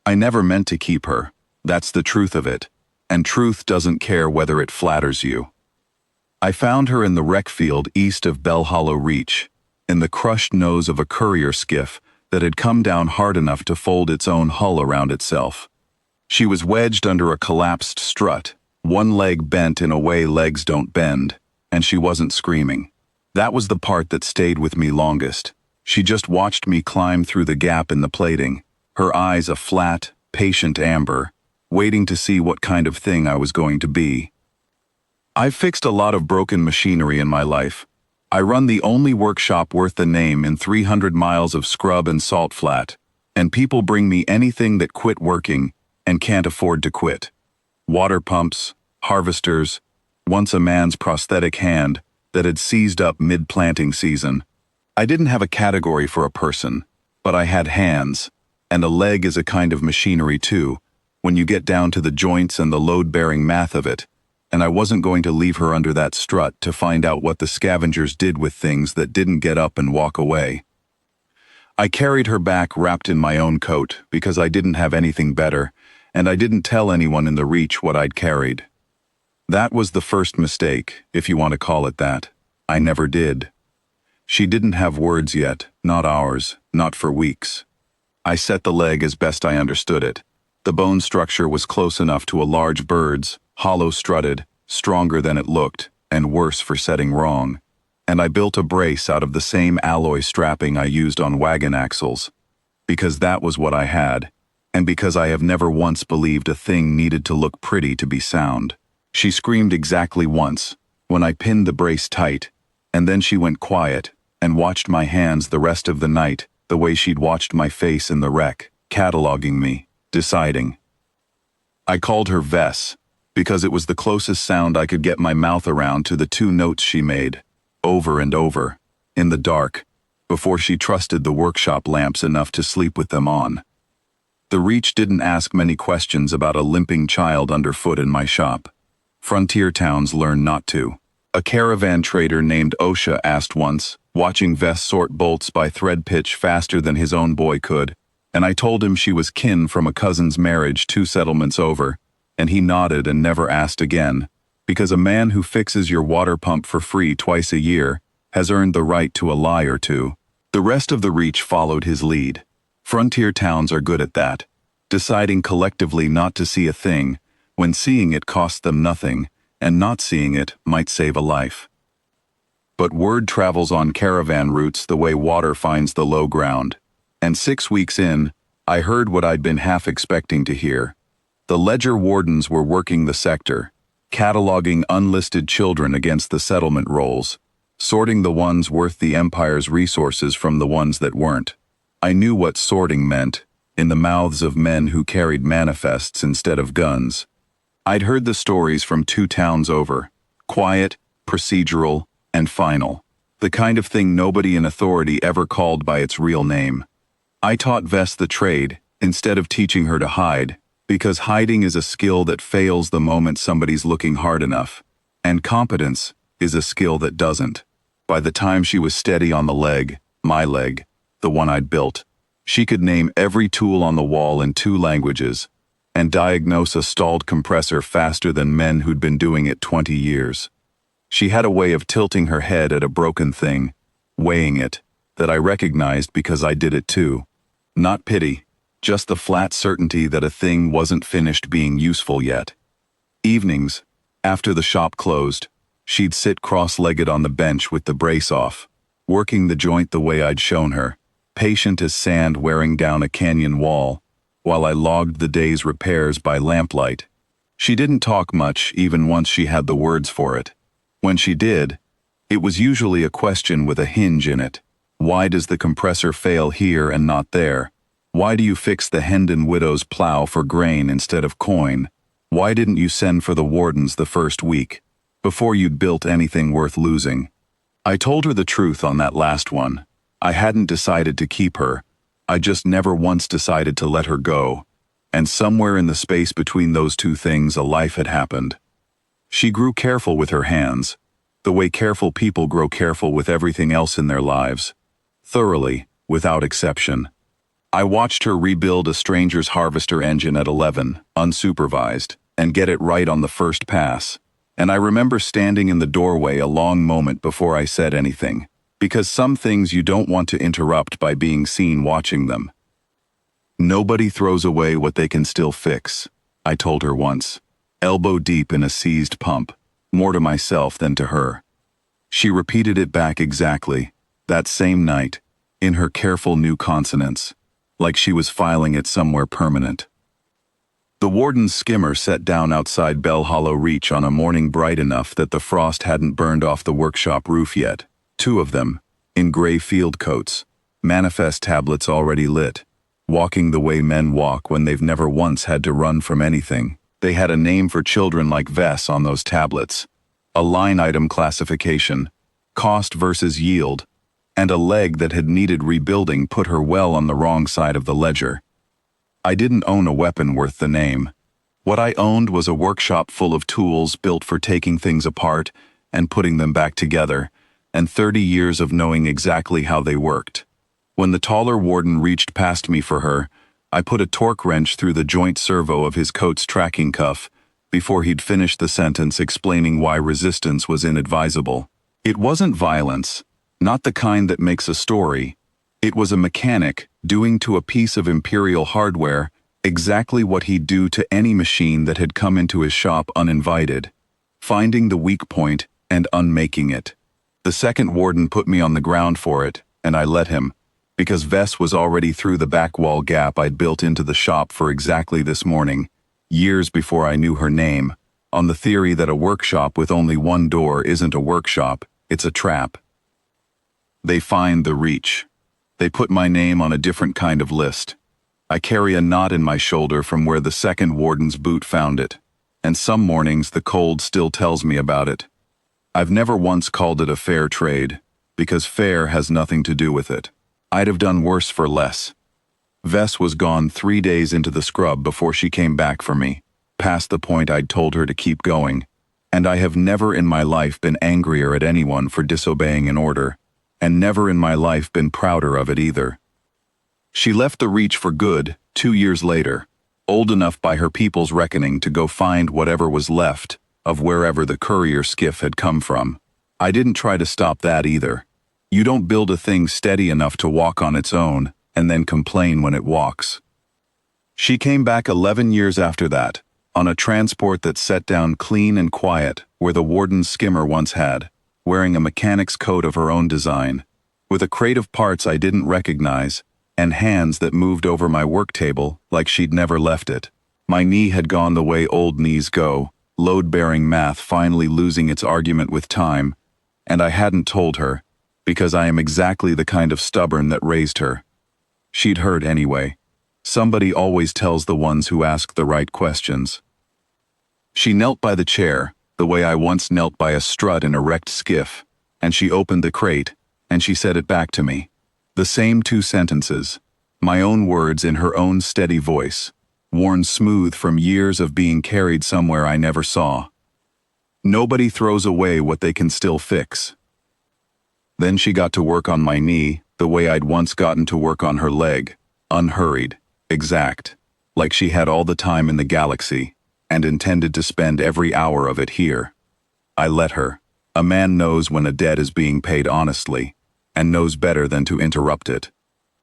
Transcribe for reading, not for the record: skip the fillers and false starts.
I never meant to keep her. That's the truth of it. And truth doesn't care whether it flatters you. I found her in the wreck field east of Bell Hollow Reach, in the crushed nose of a courier skiff that had come down hard enough to fold its own hull around itself. She was wedged under a collapsed strut, one leg bent in a way legs don't bend, and she wasn't screaming. That was the part that stayed with me longest. She just watched me climb through the gap in the plating, her eyes a flat, patient amber, waiting to see what kind of thing I was going to be. I've fixed a lot of broken machinery in my life. I run the only workshop worth the name in 300 miles of scrub and salt flat, and people bring me anything that quit working and can't afford to quit. Water pumps, harvesters, once a man's prosthetic hand that had seized up mid-planting season. I didn't have a category for a person, but I had hands, and a leg is a kind of machinery too, when you get down to the joints and the load-bearing math of it, and I wasn't going to leave her under that strut to find out what the scavengers did with things that didn't get up and walk away. I carried her back wrapped in my own coat because I didn't have anything better, and I didn't tell anyone in the Reach what I'd carried. That was the first mistake, if you want to call it that. I never did. She didn't have words yet, not ours, not for weeks. I set the leg as best I understood it. The bone structure was close enough to a large bird's, hollow-strutted, stronger than it looked, and worse for setting wrong. And I built a brace out of the same alloy strapping I used on wagon axles. Because that was what I had, and because I have never once believed a thing needed to look pretty to be sound. She screamed exactly once, when I pinned the brace tight, and then she went quiet, and watched my hands the rest of the night, the way she'd watched my face in the wreck, cataloging me, deciding. I called her Vess, because it was the closest sound I could get my mouth around to the two notes she made, over and over, in the dark, before she trusted the workshop lamps enough to sleep with them on. The Reach didn't ask many questions about a limping child underfoot in my shop. Frontier towns learn not to. A caravan trader named Osha asked once, watching Vess sort bolts by thread pitch faster than his own boy could, and I told him she was kin from a cousin's marriage 2 settlements over, and he nodded and never asked again, because a man who fixes your water pump for free twice a year has earned the right to a lie or two. The rest of the Reach followed his lead. Frontier towns are good at that, deciding collectively not to see a thing, when seeing it costs them nothing, and not seeing it might save a life. But word travels on caravan routes the way water finds the low ground, and 6 weeks in, I heard what I'd been half expecting to hear. The ledger wardens were working the sector, cataloging unlisted children against the settlement rolls, sorting the ones worth the Empire's resources from the ones that weren't. I knew what sorting meant, in the mouths of men who carried manifests instead of guns. I'd heard the stories from 2 towns over, quiet, procedural, and final, the kind of thing nobody in authority ever called by its real name. I taught Vess the trade, instead of teaching her to hide, because hiding is a skill that fails the moment somebody's looking hard enough, and competence is a skill that doesn't. By the time she was steady on the leg, my leg, the one I'd built, she could name every tool on the wall in 2 languages, and diagnose a stalled compressor faster than men who'd been doing it 20 years. She had a way of tilting her head at a broken thing, weighing it, that I recognized because I did it too. Not pity, just the flat certainty that a thing wasn't finished being useful yet. Evenings, after the shop closed, she'd sit cross-legged on the bench with the brace off, working the joint the way I'd shown her, patient as sand wearing down a canyon wall, while I logged the day's repairs by lamplight. She didn't talk much even once she had the words for it. When she did, it was usually a question with a hinge in it. Why does the compressor fail here and not there? Why do you fix the Hendon widow's plow for grain instead of coin? Why didn't you send for the wardens the first week, before you'd built anything worth losing? I told her the truth on that last one. I hadn't decided to keep her. I just never once decided to let her go. And somewhere in the space between those 2 things a life had happened. She grew careful with her hands, the way careful people grow careful with everything else in their lives. Thoroughly, without exception. I watched her rebuild a stranger's harvester engine at 11, unsupervised, and get it right on the first pass. And I remember standing in the doorway a long moment before I said anything, because some things you don't want to interrupt by being seen watching them. Nobody throws away what they can still fix, I told her once, elbow deep in a seized pump, more to myself than to her. She repeated it back exactly, that same night, in her careful new consonants, like she was filing it somewhere permanent. The warden's skimmer set down outside Bell Hollow Reach on a morning bright enough that the frost hadn't burned off the workshop roof yet. 2 of them, in gray field coats, manifest tablets already lit, walking the way men walk when they've never once had to run from anything. They had a name for children like Vess on those tablets, a line item classification, cost versus yield, and a leg that had needed rebuilding put her well on the wrong side of the ledger. I didn't own a weapon worth the name. What I owned was a workshop full of tools built for taking things apart and putting them back together, and 30 years of knowing exactly how they worked. When the taller warden reached past me for her, I put a torque wrench through the joint servo of his coat's tracking cuff before he'd finished the sentence explaining why resistance was inadvisable. It wasn't violence, not the kind that makes a story. It was a mechanic doing to a piece of Imperial hardware exactly what he'd do to any machine that had come into his shop uninvited, finding the weak point and unmaking it. The second warden put me on the ground for it, and I let him, because Vess was already through the back wall gap I'd built into the shop for exactly this morning, years before I knew her name, on the theory that a workshop with only one door isn't a workshop, it's a trap. They find the reach. They put my name on a different kind of list. I carry a knot in my shoulder from where the second warden's boot found it, and some mornings the cold still tells me about it. I've never once called it a fair trade, because fair has nothing to do with it. I'd have done worse for less. Vess was gone 3 days into the scrub before she came back for me, past the point I'd told her to keep going, and I have never in my life been angrier at anyone for disobeying an order, and never in my life been prouder of it either. She left the Reach for good 2 years later, old enough by her people's reckoning to go find whatever was left of wherever the courier skiff had come from. I didn't try to stop that either. You don't build a thing steady enough to walk on its own and then complain when it walks. She came back 11 years after that, on a transport that set down clean and quiet where the warden's skimmer once had, wearing a mechanic's coat of her own design, with a crate of parts I didn't recognize, and hands that moved over my work table like she'd never left it. My knee had gone the way old knees go, load-bearing math finally losing its argument with time, and I hadn't told her, because I am exactly the kind of stubborn that raised her. She'd heard anyway. Somebody always tells the ones who ask the right questions. She knelt by the chair, the way I once knelt by a strut in a wrecked skiff, and she opened the crate, and she said it back to me. The same 2 sentences, my own words in her own steady voice, worn smooth from years of being carried somewhere I never saw. Nobody throws away what they can still fix. Then she got to work on my knee, the way I'd once gotten to work on her leg, unhurried, exact, like she had all the time in the galaxy, and intended to spend every hour of it here. I let her. A man knows when a debt is being paid honestly, and knows better than to interrupt it.